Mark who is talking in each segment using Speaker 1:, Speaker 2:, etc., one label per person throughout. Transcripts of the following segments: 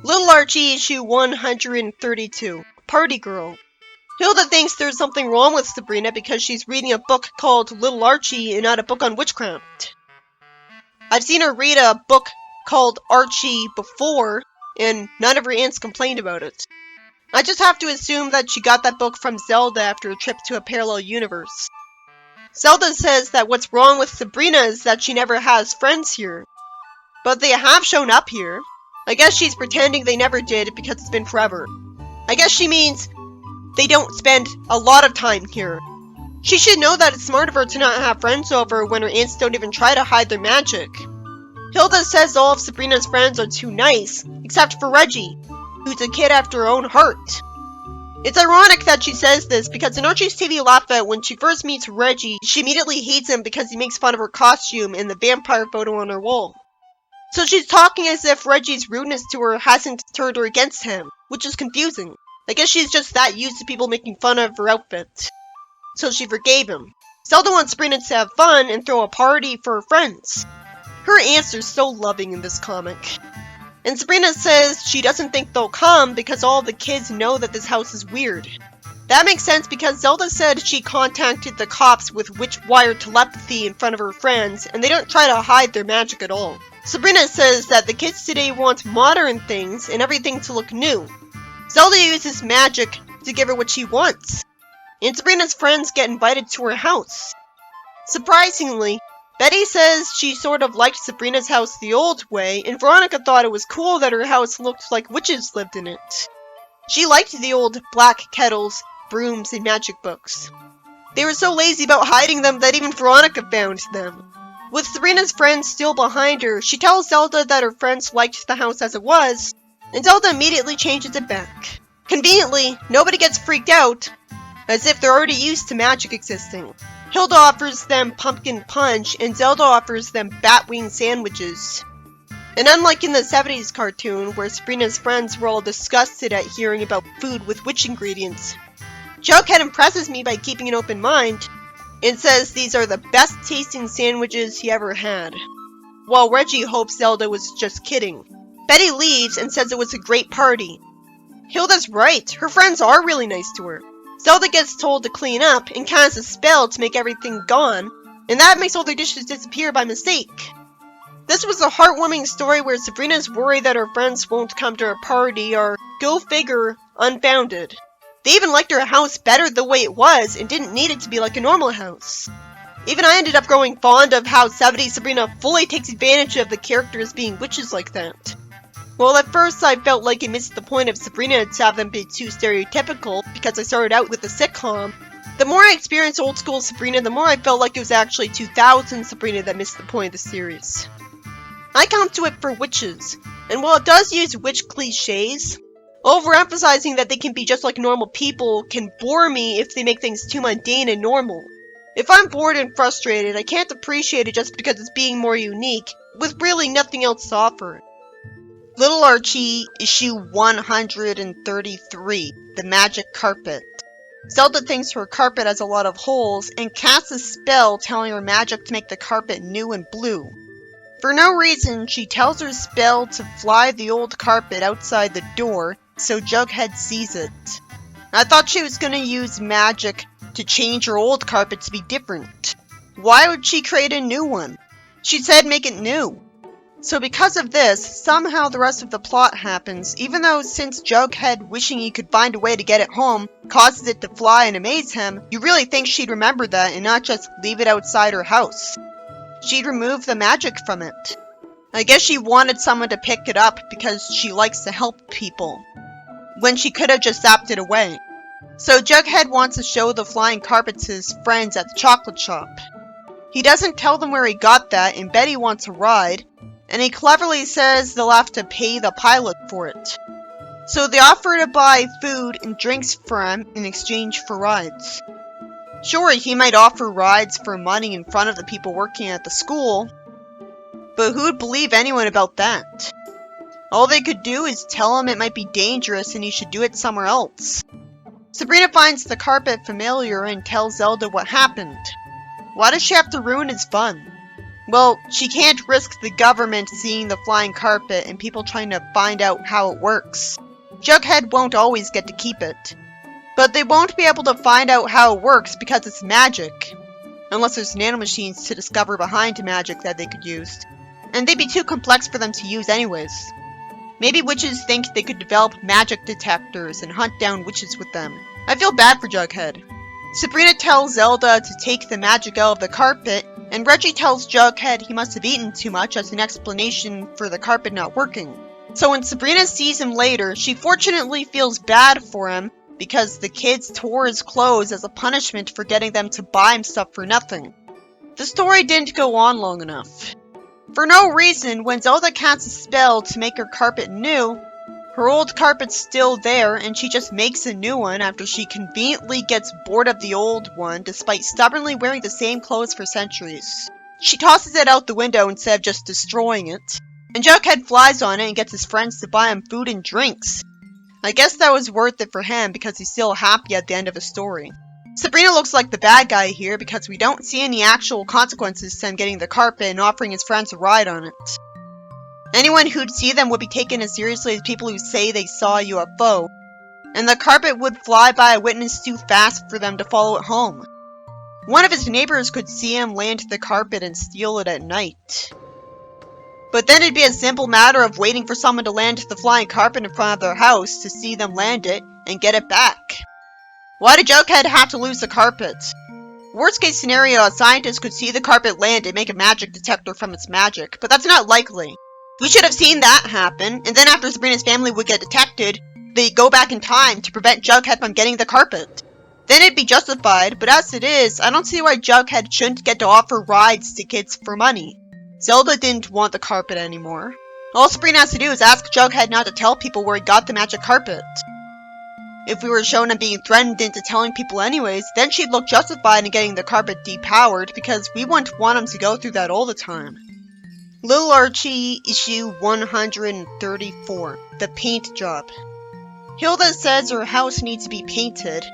Speaker 1: Little Archie issue 132. Party Girl. Hilda thinks there's something wrong with Sabrina because she's reading a book called Little Archie and not a book on witchcraft. I've seen her read a book called Archie before, and none of her aunts complained about it. I just have to assume that she got that book from Zelda after a trip to a parallel universe. Zelda says that what's wrong with Sabrina is that she never has friends here. But they have shown up here. I guess she's pretending they never did because it's been forever. I guess she means they don't spend a lot of time here. She should know that it's smart of her to not have friends over when her aunts don't even try to hide their magic. Hilda says all of Sabrina's friends are too nice, except for Reggie, who's a kid after her own heart. It's ironic that she says this because in Archie's TV laugh-out when she first meets Reggie, she immediately hates him because he makes fun of her costume and the vampire photo on her wall. So she's talking as if Reggie's rudeness to her hasn't turned her against him, which is confusing. I guess she's just that used to people making fun of her outfit. So she forgave him. Zelda wants Sabrina to have fun and throw a party for her friends. Her aunts are so loving in this comic. And Sabrina says she doesn't think they'll come because all the kids know that this house is weird. That makes sense because Zelda said she contacted the cops with witch-wire telepathy in front of her friends, and they don't try to hide their magic at all. Sabrina says that the kids today want modern things and everything to look new. Zelda uses magic to give her what she wants. And Sabrina's friends get invited to her house. Surprisingly, Betty says she sort of liked Sabrina's house the old way, and Veronica thought it was cool that her house looked like witches lived in it. She liked the old black kettles, brooms, and magic books. They were so lazy about hiding them that even Veronica found them. With Sabrina's friends still behind her, she tells Zelda that her friends liked the house as it was, and Zelda immediately changes it back. Conveniently, nobody gets freaked out, as if they're already used to magic existing. Hilda offers them pumpkin punch, and Zelda offers them batwing sandwiches. And unlike in the 70s cartoon, where Sabrina's friends were all disgusted at hearing about food with witch ingredients, Jughead impresses me by keeping an open mind, and says these are the best tasting sandwiches he ever had. While Reggie hopes Zelda was just kidding. Betty leaves and says it was a great party. Hilda's right, her friends are really nice to her. Zelda gets told to clean up and casts a spell to make everything gone, and that makes all their dishes disappear by mistake. This was a heartwarming story where Sabrina's worry that her friends won't come to her party are, go figure, unfounded. They even liked her house better the way it was and didn't need it to be like a normal house. Even I ended up growing fond of how 70s Sabrina fully takes advantage of the characters being witches like that. Well, at first I felt like it missed the point of Sabrina to have them be too stereotypical because I started out with a sitcom. The more I experienced old school Sabrina, the more I felt like it was actually 2000 Sabrina that missed the point of the series. I come to it for witches, and while it does use witch cliches, overemphasizing that they can be just like normal people can bore me if they make things too mundane and normal. If I'm bored and frustrated, I can't appreciate it just because it's being more unique, with really nothing else to offer. Little Archie, issue 133, The Magic Carpet. Zelda thinks her carpet has a lot of holes and casts a spell telling her magic to make the carpet new and blue. For no reason, she tells her spell to fly the old carpet outside the door so Jughead sees it. I thought she was going to use magic to change her old carpet to be different. Why would she create a new one? She said make it new. So because of this, somehow the rest of the plot happens, even though since Jughead wishing he could find a way to get it home causes it to fly and amaze him, you really think she'd remember that and not just leave it outside her house. She'd remove the magic from it. I guess she wanted someone to pick it up because she likes to help people, when she could have just zapped it away. So Jughead wants to show the flying carpet to his friends at the chocolate shop. He doesn't tell them where he got that, and Betty wants a ride, and he cleverly says they'll have to pay the pilot for it. So they offer to buy food and drinks for him in exchange for rides. Sure, he might offer rides for money in front of the people working at the school, but who'd believe anyone about that? All they could do is tell him it might be dangerous and he should do it somewhere else. Sabrina finds the carpet familiar and tells Zelda what happened. Why does she have to ruin his fun? Well, she can't risk the government seeing the flying carpet and people trying to find out how it works. Jughead won't always get to keep it. But they won't be able to find out how it works because it's magic. Unless there's nanomachines to discover behind magic that they could use. And they'd be too complex for them to use anyways. Maybe witches think they could develop magic detectors and hunt down witches with them. I feel bad for Jughead. Sabrina tells Zelda to take the magic out of the carpet, and Reggie tells Jughead he must have eaten too much as an explanation for the carpet not working. So when Sabrina sees him later, she fortunately feels bad for him because the kids tore his clothes as a punishment for getting them to buy him stuff for nothing. The story didn't go on long enough. For no reason, when Zelda casts a spell to make her carpet new, her old carpet's still there and she just makes a new one after she conveniently gets bored of the old one despite stubbornly wearing the same clothes for centuries. She tosses it out the window instead of just destroying it, and Jughead flies on it and gets his friends to buy him food and drinks. I guess that was worth it for him because he's still happy at the end of the story. Sabrina looks like the bad guy here because we don't see any actual consequences to him getting the carpet and offering his friends a ride on it. Anyone who'd see them would be taken as seriously as people who say they saw a UFO, and the carpet would fly by a witness too fast for them to follow it home. One of his neighbors could see him land the carpet and steal it at night. But then it'd be a simple matter of waiting for someone to land the flying carpet in front of their house to see them land it and get it back. Why did Jughead have to lose the carpet? Worst case scenario, a scientist could see the carpet land and make a magic detector from its magic, but that's not likely. We should have seen that happen, and then after Sabrina's family would get detected, they'd go back in time to prevent Jughead from getting the carpet. Then it'd be justified, but as it is, I don't see why Jughead shouldn't get to offer rides to kids for money. Zelda didn't want the carpet anymore. All Sabrina has to do is ask Jughead not to tell people where he got the magic carpet. If we were shown him being threatened into telling people anyways, then she'd look justified in getting the carpet depowered because we wouldn't want him to go through that all the time. Little Archie, issue 134, The Paint Job. Hilda says her house needs to be painted,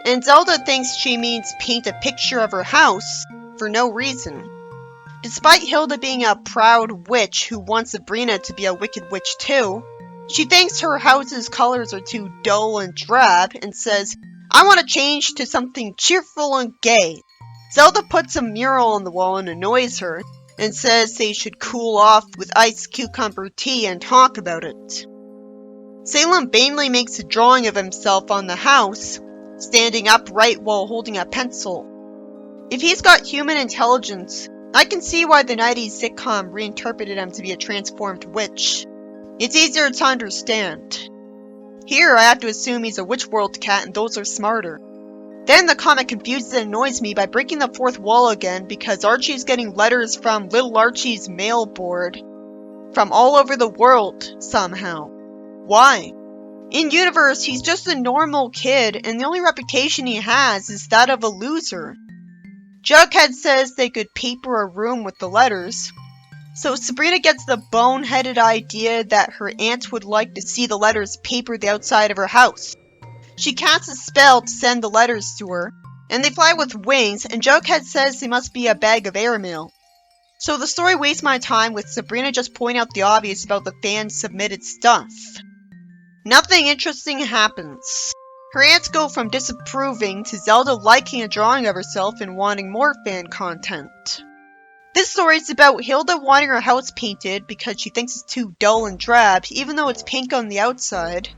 Speaker 1: and Zelda thinks she means paint a picture of her house for no reason. Despite Hilda being a proud witch who wants Sabrina to be a wicked witch too, she thinks her house's colors are too dull and drab and says, "I want to change to something cheerful and gay." Zelda puts a mural on the wall and annoys her, and says they should cool off with iced cucumber tea and talk about it. Salem vainly makes a drawing of himself on the house, standing upright while holding a pencil. If he's got human intelligence, I can see why the 90s sitcom reinterpreted him to be a transformed witch. It's easier to understand. Here, I have to assume he's a witch world cat and those are smarter. Then the comic confuses and annoys me by breaking the fourth wall again because Archie's getting letters from Little Archie's mail board from all over the world, somehow. Why? In universe, he's just a normal kid and the only reputation he has is that of a loser. Jughead says they could paper a room with the letters, so Sabrina gets the boneheaded idea that her aunt would like to see the letters paper the outside of her house. She casts a spell to send the letters to her, and they fly with wings, and Jughead says they must be a bag of airmail. So the story wastes my time with Sabrina just pointing out the obvious about the fan-submitted stuff. Nothing interesting happens. Her aunts go from disapproving to Zelda liking a drawing of herself and wanting more fan content. This story is about Hilda wanting her house painted because she thinks it's too dull and drab, even though it's pink on the outside,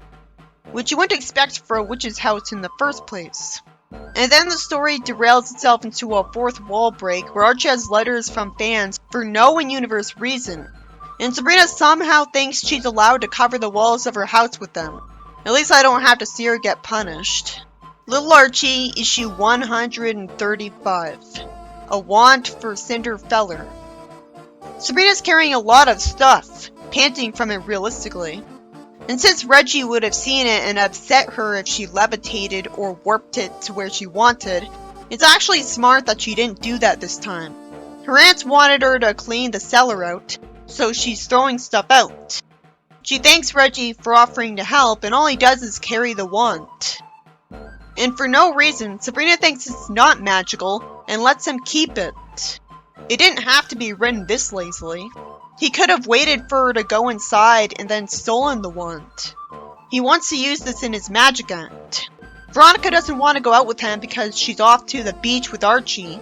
Speaker 1: which you wouldn't expect for a witch's house in the first place. And then the story derails itself into a fourth wall break where Archie has letters from fans for no in-universe reason, and Sabrina somehow thinks she's allowed to cover the walls of her house with them. At least I don't have to see her get punished. Little Archie, issue 135. A Wand for Cinderfeller. Sabrina's carrying a lot of stuff, panting from it realistically. And since Reggie would have seen it and upset her if she levitated or warped it to where she wanted, it's actually smart that she didn't do that this time. Her aunts wanted her to clean the cellar out, so she's throwing stuff out. She thanks Reggie for offering to help, and all he does is carry the wand. And for no reason, Sabrina thinks it's not magical and lets him keep it. It didn't have to be written this lazily. He could have waited for her to go inside and then stolen the wand. He wants to use this in his magic act. Veronica doesn't want to go out with him because she's off to the beach with Archie.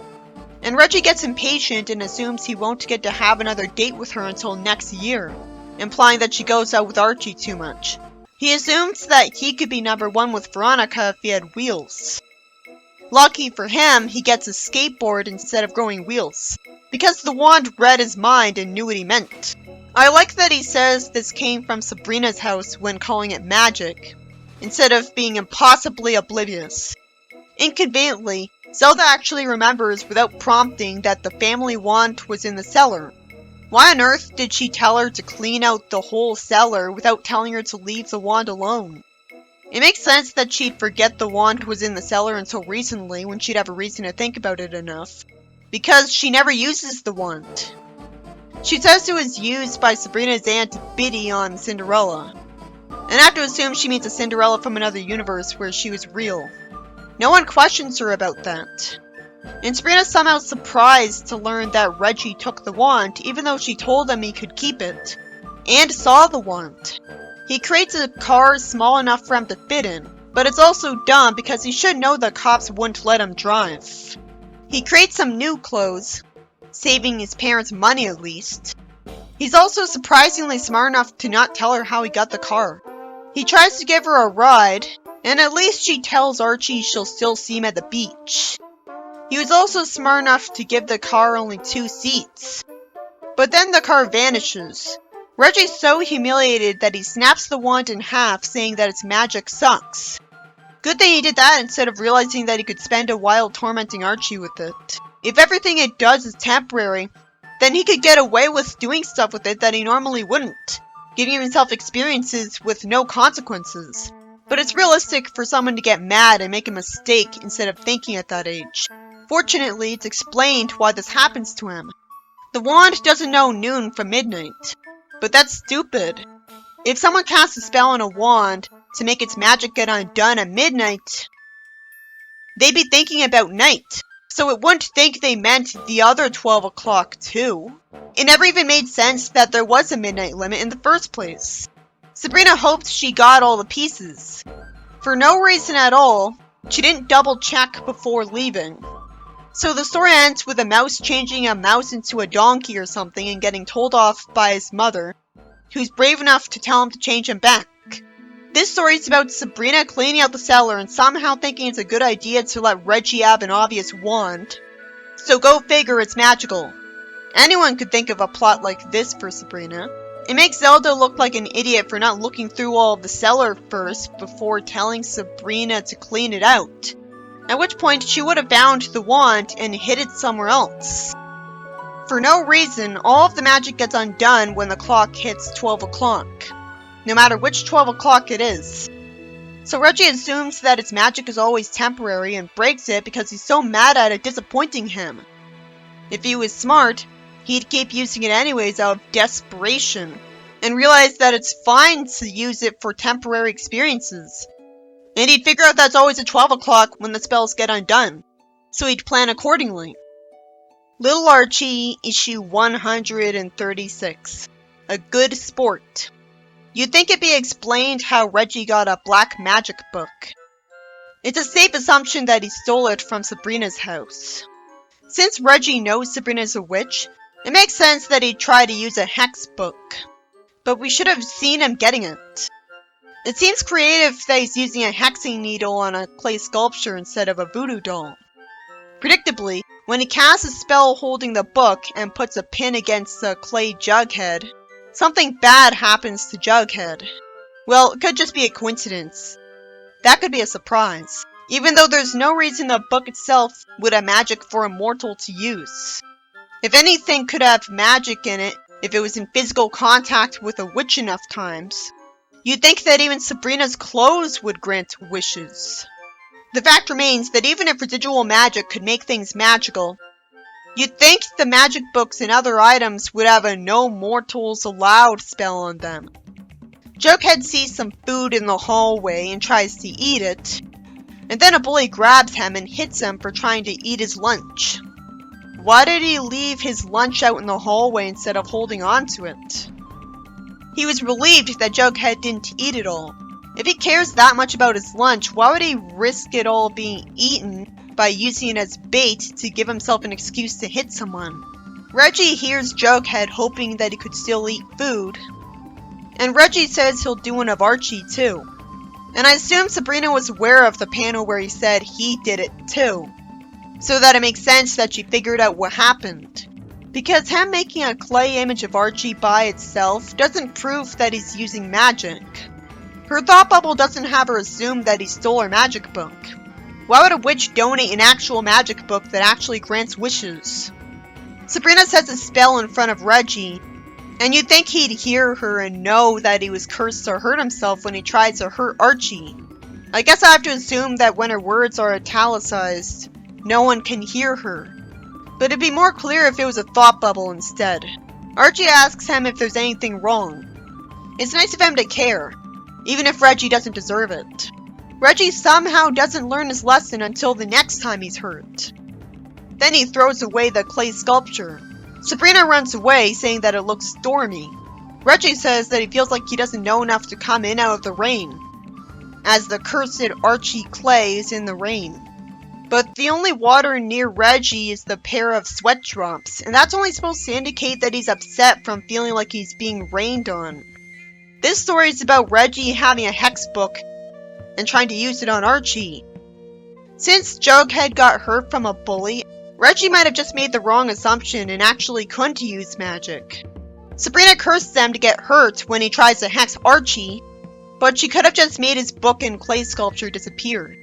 Speaker 1: And Reggie gets impatient and assumes he won't get to have another date with her until next year, implying that she goes out with Archie too much. He assumes that he could be number one with Veronica if he had wheels. Lucky for him, he gets a skateboard instead of growing wheels, because the wand read his mind and knew what he meant. I like that he says this came from Sabrina's house when calling it magic, instead of being impossibly oblivious. Inconveniently, Zelda actually remembers without prompting that the family wand was in the cellar. Why on earth did she tell her to clean out the whole cellar without telling her to leave the wand alone? It makes sense that she'd forget the wand was in the cellar until recently when she'd have a reason to think about it enough, because she never uses the wand. She says it was used by Sabrina's Aunt Biddy on Cinderella, and I have to assume she means a Cinderella from another universe where she was real. No one questions her about that. And Sabrina's somehow surprised to learn that Reggie took the wand even though she told him he could keep it, and saw the wand. He creates a car small enough for him to fit in, but it's also dumb because he should know the cops wouldn't let him drive. He creates some new clothes, saving his parents money at least. He's also surprisingly smart enough to not tell her how he got the car. He tries to give her a ride, and at least she tells Archie she'll still see him at the beach. He was also smart enough to give the car only 2 seats. But then the car vanishes. Reggie's so humiliated that he snaps the wand in half, saying that its magic sucks. Good thing he did that instead of realizing that he could spend a while tormenting Archie with it. If everything it does is temporary, then he could get away with doing stuff with it that he normally wouldn't, giving himself experiences with no consequences. But it's realistic for someone to get mad and make a mistake instead of thinking at that age. Fortunately, it's explained why this happens to him. The wand doesn't know noon from midnight. But that's stupid. If someone casts a spell on a wand to make its magic get undone at midnight, they'd be thinking about night, so it wouldn't think they meant the other 12 o'clock too. It never even made sense that there was a midnight limit in the first place. Sabrina hoped she got all the pieces. For no reason at all, she didn't double check before leaving. So the story ends with a mouse changing a mouse into a donkey or something and getting told off by his mother, who's brave enough to tell him to change him back. This story is about Sabrina cleaning out the cellar and somehow thinking it's a good idea to let Reggie have an obvious wand. So go figure, it's magical. Anyone could think of a plot like this for Sabrina. It makes Zelda look like an idiot for not looking through all of the cellar first before telling Sabrina to clean it out. At which point she would have found the wand and hid it somewhere else. For no reason, all of the magic gets undone when the clock hits 12 o'clock, no matter which 12 o'clock it is. So Reggie assumes that its magic is always temporary and breaks it because he's so mad at it disappointing him. If he was smart, he'd keep using it anyways out of desperation, and realize that it's fine to use it for temporary experiences. And he'd figure out that's always at 12 o'clock when the spells get undone, so he'd plan accordingly. Little Archie, issue 136. A good sport. You'd think it'd be explained how Reggie got a black magic book. It's a safe assumption that he stole it from Sabrina's house. Since Reggie knows Sabrina's a witch, it makes sense that he'd try to use a hex book. But we should have seen him getting it. It seems creative that he's using a hexing needle on a clay sculpture instead of a voodoo doll. Predictably, when he casts a spell holding the book and puts a pin against the clay Jughead, something bad happens to Jughead. Well, it could just be a coincidence. That could be a surprise, even though there's no reason the book itself would have magic for a mortal to use. If anything could have magic in it, if it was in physical contact with a witch enough times, you'd think that even Sabrina's clothes would grant wishes. The fact remains that even if residual magic could make things magical, you'd think the magic books and other items would have a no mortals allowed spell on them. Jughead sees some food in the hallway and tries to eat it, and then a bully grabs him and hits him for trying to eat his lunch. Why did he leave his lunch out in the hallway instead of holding on to it? He was relieved that Jughead didn't eat it all. If he cares that much about his lunch, why would he risk it all being eaten by using it as bait to give himself an excuse to hit someone? Reggie hears Jughead hoping that he could still eat food, and Reggie says he'll do one of Archie too. And I assume Sabrina was aware of the panel where he said he did it too, so that it makes sense that she figured out what happened. Because him making a clay image of Archie by itself doesn't prove that he's using magic. Her thought bubble doesn't have her assume that he stole her magic book. Why would a witch donate an actual magic book that actually grants wishes? Sabrina says a spell in front of Reggie, and you'd think he'd hear her and know that he was cursed or hurt himself when he tried to hurt Archie. I guess I have to assume that when her words are italicized, no one can hear her. But it'd be more clear if it was a thought bubble instead. Archie asks him if there's anything wrong. It's nice of him to care, even if Reggie doesn't deserve it. Reggie somehow doesn't learn his lesson until the next time he's hurt. Then he throws away the clay sculpture. Sabrina runs away, saying that it looks stormy. Reggie says that he feels like he doesn't know enough to come in out of the rain, as the cursed Archie clay is in the rain. But the only water near Reggie is the pair of sweat drops, and that's only supposed to indicate that he's upset from feeling like he's being rained on. This story is about Reggie having a hex book and trying to use it on Archie. Since Jughead got hurt from a bully, Reggie might have just made the wrong assumption and actually couldn't use magic. Sabrina cursed them to get hurt when he tries to hex Archie, but she could have just made his book and clay sculpture disappear.